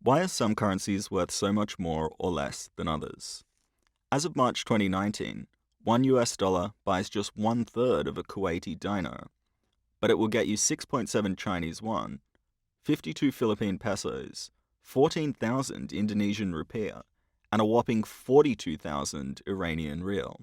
Why are some currencies worth so much more or less than others? As of March 2019, $1 buys just one third of a Kuwaiti dinar, but it will get you 6.7 Chinese yuan, 52 Philippine pesos, 14,000 Indonesian rupiah, and a whopping 42,000 Iranian rial.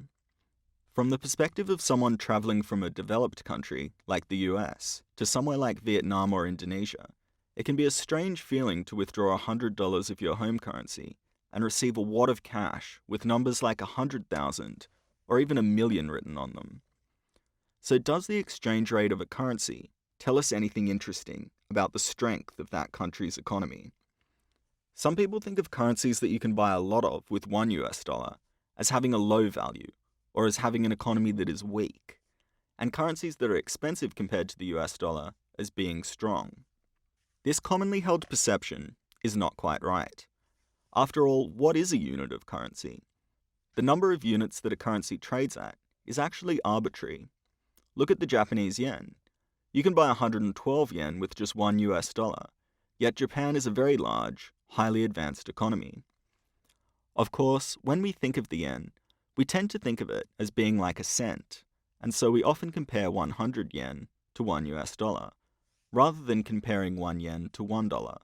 From the perspective of someone traveling from a developed country like the US to somewhere like Vietnam or Indonesia, it can be a strange feeling to withdraw $100 of your home currency and receive a wad of cash with numbers like 100,000 or even a million written on them. So does the exchange rate of a currency tell us anything interesting about the strength of that country's economy? Some people think of currencies that you can buy a lot of with $1 as having a low value, or as having an economy that is weak, and currencies that are expensive compared to the US dollar as being strong. This commonly held perception is not quite right. After all, what is a unit of currency? The number of units that a currency trades at is actually arbitrary. Look at the Japanese yen. You can buy 112 yen with just $1, yet Japan is a very large, highly advanced economy. Of course, when we think of the yen, we tend to think of it as being like a cent, and so we often compare 100 yen to $1, rather than comparing 1 yen to $1.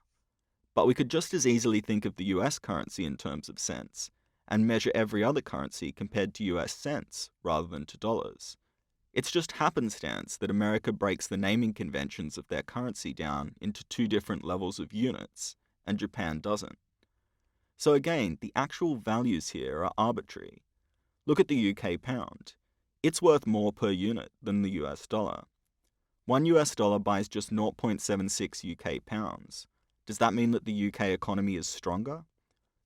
But we could just as easily think of the US currency in terms of cents, and measure every other currency compared to US cents rather than to dollars. It's just happenstance that America breaks the naming conventions of their currency down into two different levels of units, and Japan doesn't. So again, the actual values here are arbitrary. Look at the UK pound. It's worth more per unit than the US dollar. $1 buys just 0.76 UK pounds. Does that mean that the UK economy is stronger?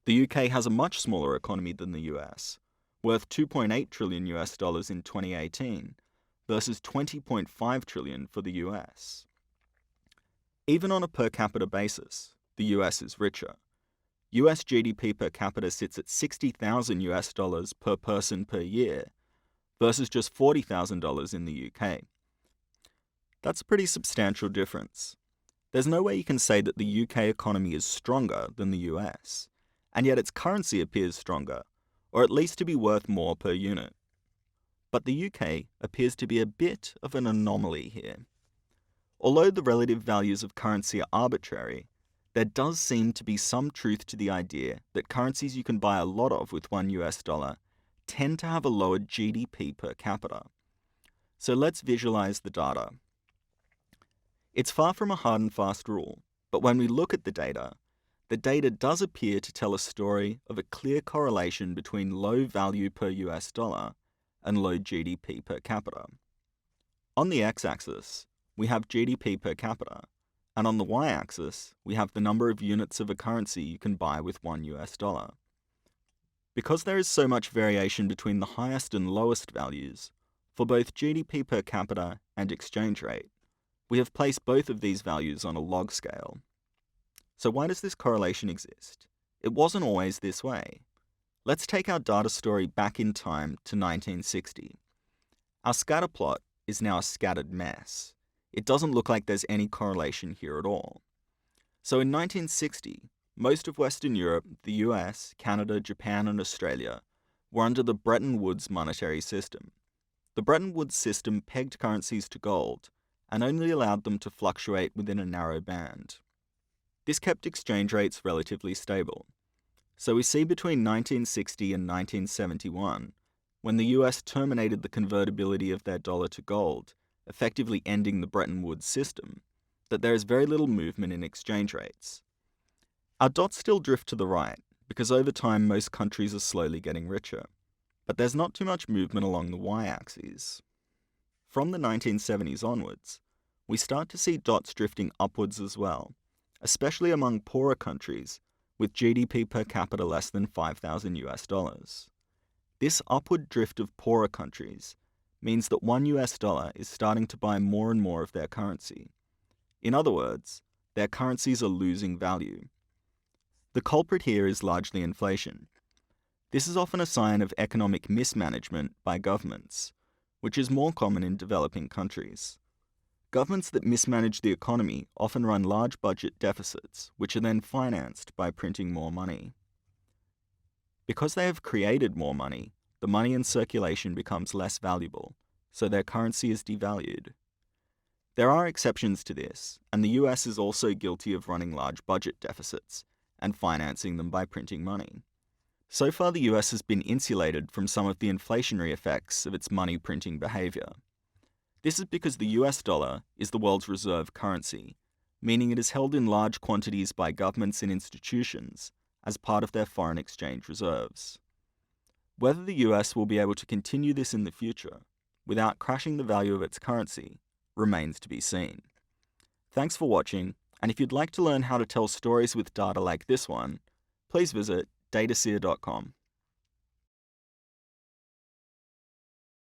The UK has a much smaller economy than the US, worth 2.8 trillion US dollars in 2018 versus 20.5 trillion for the US. Even on a per capita basis, the US is richer. US GDP per capita sits at $60,000 per person per year versus just $40,000 in the UK. That's a pretty substantial difference. There's no way you can say that the UK economy is stronger than the US, and yet its currency appears stronger, or at least to be worth more per unit. But the UK appears to be a bit of an anomaly here. Although the relative values of currency are arbitrary, there does seem to be some truth to the idea that currencies you can buy a lot of with $1 tend to have a lower GDP per capita. So let's visualize the data. It's far from a hard and fast rule, but when we look at the data does appear to tell a story of a clear correlation between low value per US dollar and low GDP per capita. On the x-axis, we have GDP per capita, and on the y-axis, we have the number of units of a currency you can buy with $1. Because there is so much variation between the highest and lowest values, for both GDP per capita and exchange rate, we have placed both of these values on a log scale. So why does this correlation exist? It wasn't always this way. Let's take our data story back in time to 1960. Our scatter plot is now a scattered mess. It doesn't look like there's any correlation here at all. So in 1960, most of Western Europe, the US, Canada, Japan, and Australia were under the Bretton Woods monetary system. The Bretton Woods system pegged currencies to gold and only allowed them to fluctuate within a narrow band. This kept exchange rates relatively stable. So we see between 1960 and 1971, when the US terminated the convertibility of their dollar to gold, effectively ending the Bretton Woods system, that there is very little movement in exchange rates. Our dots still drift to the right, because over time most countries are slowly getting richer, but there's not too much movement along the y-axis. From the 1970s onwards, we start to see dots drifting upwards as well, especially among poorer countries with GDP per capita less than 5,000 US dollars. This upward drift of poorer countries means that $1 is starting to buy more and more of their currency. In other words, their currencies are losing value. The culprit here is largely inflation. This is often a sign of economic mismanagement by governments, which is more common in developing countries. Governments that mismanage the economy often run large budget deficits, which are then financed by printing more money. Because they have created more money, the money in circulation becomes less valuable, so their currency is devalued. There are exceptions to this, and the US is also guilty of running large budget deficits and financing them by printing money. So far, the US has been insulated from some of the inflationary effects of its money printing behavior. This is because the US dollar is the world's reserve currency, meaning it is held in large quantities by governments and institutions as part of their foreign exchange reserves. Whether the US will be able to continue this in the future without crashing the value of its currency remains to be seen. Thanks for watching, and if you'd like to learn how to tell stories with data like this one, please visit dataseer.com.